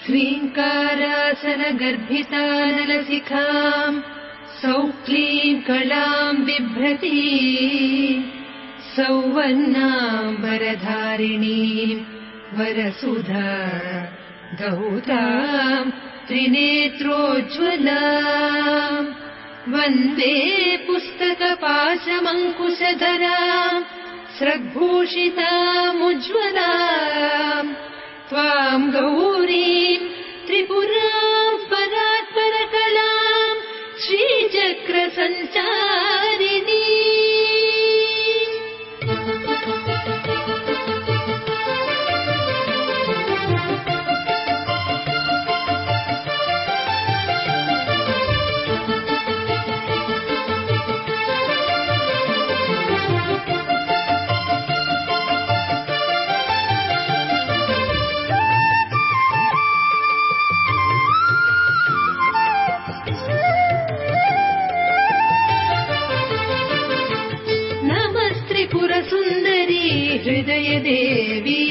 ह्रीङ्कारासनगर्भितानलशिखाम् सौक्लीम् कलाम् बिभ्रती सौवर्णाम्बरधारिणीम् वरसुधा दौताम् त्रिनेत्रोज्ज्वलाम् वन्दे पुस्तकपाशमङ्कुशधराम् स्रग्भूषितामुज्ज्वलाम् त्वाम् गौरीम् त्रिपुराम् परात्परकलाम् श्रीचक्रसञ्चारिणी हृदय देवी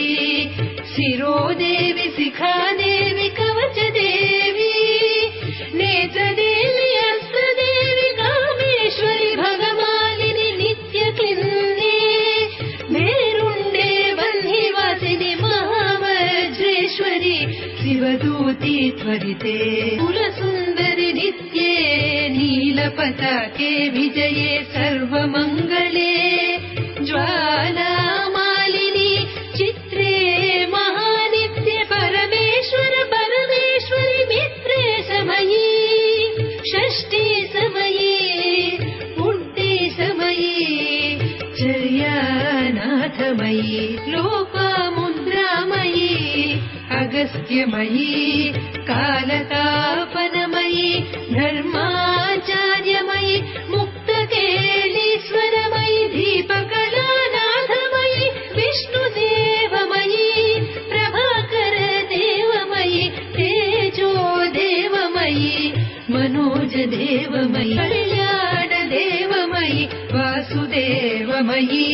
शिरोदेवी शिखादेवी कवचदेवी नेत्रदेवी अस्त्रदेवी कामेश्वरि भगमालिनि नित्यक्लिन्ने मेरुण्डे वह्निवासिनि महावज्रेश्वरि शिवदूती त्वरिते कुलसुन्दरि नित्ये नीलपताके विजये सर्वमङ्गले ज्वालामालिनी चित्रे महानित्य परमेश्वर परमेश्वरि मित्रे समयी षष्ठी समयी पुण्ये समयी चर्यानाथमयी लोपामुद्रामयी अगस्त्यमयी कालतापनमयी धर्माचार्यमयी मुक्तकेलीश्वरमयी दीपकलानाथमयी विष्णुदेवमयी प्रभाकर देवमयी तेजो देवमयी मनोज देवमयी कल्याण देवमयी वासुदेवमयी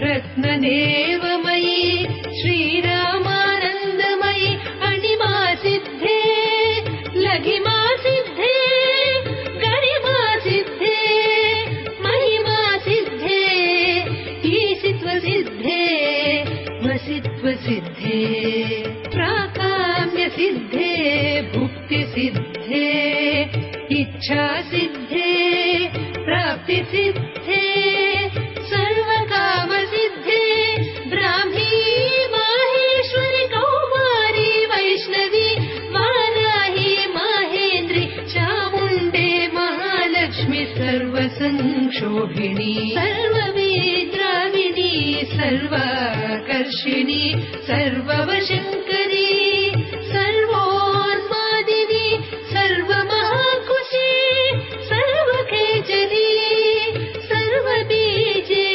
रत्नदेवमयी श्रीरामानन्दमयी अणिमा सिद्धे लघिमा सिद्धे गरिमा सिद्धे महिमा सिद्धे ईशित्व सिद्धे वसित्व सिद्धे प्राकाम्य सिद्धे भुक्ति सिद्धे इच्छा सिद्धे प्राप्ति सिद्धे सर्वकाम सिद्धे ब्राह्मी माहेश्वरि कौमारी वैष्णवी वाराही माहेन्द्रि चामुण्डे महालक्ष्मी सर्वसंक्षोभिणी सर्ववेद्राविणी सर्वाकर्षिणी सर्ववशङ्करी सर्वोन्मादिनी सर्वमहाकुशी सर्वखेचरी सर्वबीजे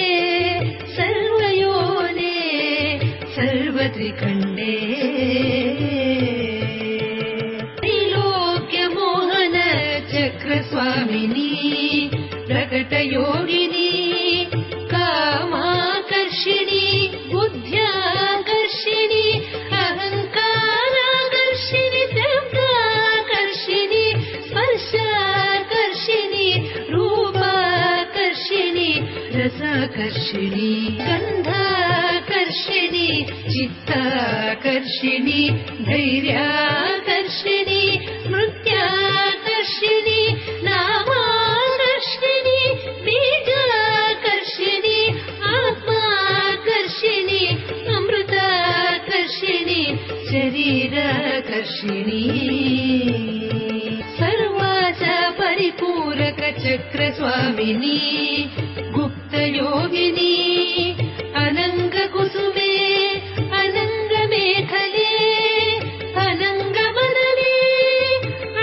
सर्वयोने सर्वत्रिखण्डे त्रैलोक्यमोहन चक्रस्वामिनी प्रकटयोगिनी कामाकर्षिणी बुद्ध्याकर्षिणी अहङ्काराकर्षिणी शब्दाकर्षिणी स्पर्शाकर्षिणी रूपाकर्षिणी रसाकर्षिणी गन्धाकर्षिणी चित्ताकर्षिणी धैर्याकर्षिणी नृत्याकर्षिणी नामाकर्षिणी बीजाकर्षिणी आत्माकर्षिणी अमृताकर्षिणी शरीराकर्षिणी सर्वास परिपूरक चक्रस्वामिनी गुप्तयोगिनी अनङ्गकुसुमे अनङ्गमेखले अनङ्गमदने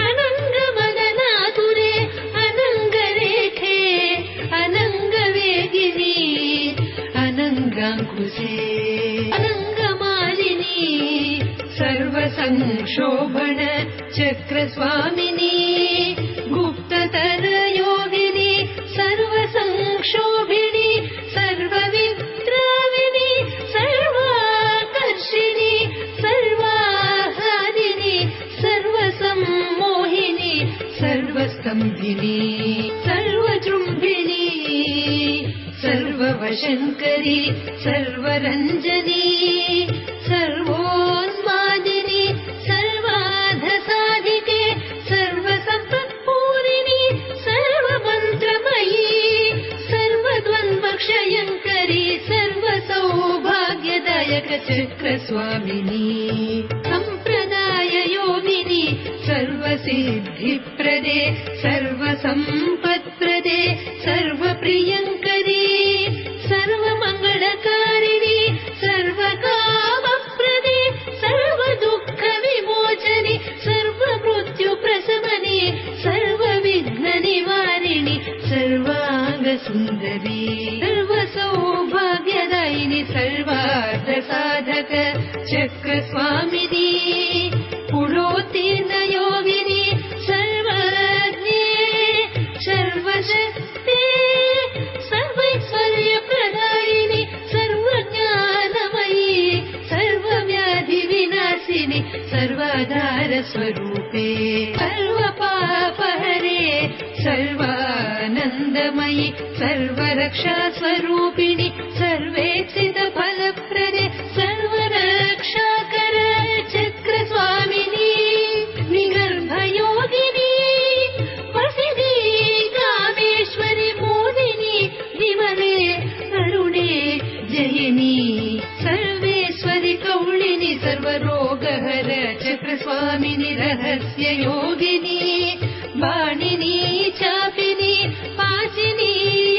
अनङ्गमदनातुरे अनङ्गरेखे अनङ्गवेगिनी अनङ्गाङ्कुशे अनङ्गमालिनी सर्वसंक्षोभण चक्रस्वामिनी गुप्ततरयोगिनी सर्वसंक्षोभिणी सर्वविद्राविणी सर्वाकर्षिणी सर्वाहादिनी सर्वसम्भिनी सर्वजृम्भिणी सर्ववशङ्करी सर्वरञ्जनी सर्वोन्मादिनी सर्वाधसाधिके सर्वसम्पत्पूरिणी सर्वमन्त्रमयी सर्वद्वन्द्वक्षयङ्करी सर्वसौभाग्यदायक चक्रस्वामिनी सम्प्रदाययोगिनी सर्वसिद्धिप्रदे सर्वसम्पत्प्रदे सर्वप्रियङ्करी सर्वमङ्गलकारिणी सर्वकामप्रदे सर्वदुःखविमोचनि सर्वमृत्युप्रशमनि सर्वविघ्ननिवारिणि सर्वाङ्गसुन्दरी सर्वसौभाग्यदायिनि सर्वार्थसाधक चक्रस्वामिनी पुरोत्तीर्णयोगिनी सर्वज्ञे सर्वशक्ते सर्वैश्वर्यप्रदायिनि सर्वज्ञानमयी सर्वव्याधिविनाशिनि सर्वाधारस्वरूपे सर्वपापहरे सर्वानन्दमयि सर्वरक्षास्वरूपिणि सर्वेक्षितफलप्रदे सर्वरक्षाकर चक्रस्वामिनी निगर्भयोगिनी वसिनी कामेश्वरि मोदिनी विमले अरुणे जयिनी सर्वेश्वरि कौलिनि सर्वरोगहर चक्रस्वामिनि रहस्ययोगिनी वाणिनी चापिनी पाचिनी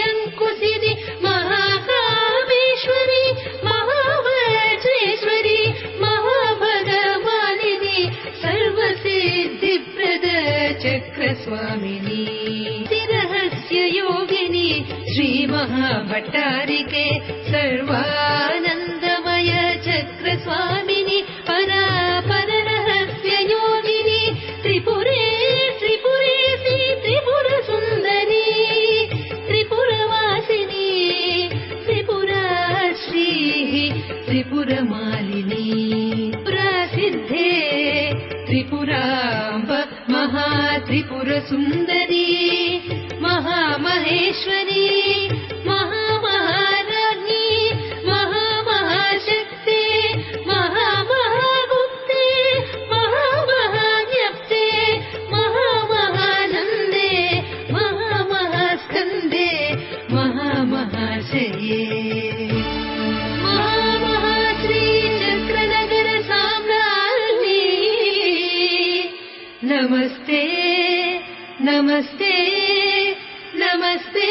अंकुशिनी महाकामेश्वरी महावज्रेश्वरी महाभगवानिनी सर्वसिद्धिप्रद चक्रस्वामिनी रहस्ययोगिनी श्रीमहाभट्टारिके सर्वानन्दमय चक्रस्वामिनी परापररहस्ययोगिनी त्रिपुरे त्रिपुरेशी त्रिपुरसुन्दरी त्रिपुरवासिनी त्रिपुराश्रीः त्रिपुरमालिनी प्रसिद्धे त्रिपुराम्ब महात्रिपुरसुन्दरी महामहेश्वरी महामहाराज्ञी महामहाशक्ते महामहागुप्ते महामहाज्ञप्ते महामहानन्दे महामहास्कन्दे महामहाशये महामहाश्रीचक्रनगर साम्राज्ञी नमस्ते नमस्ते नमस्ते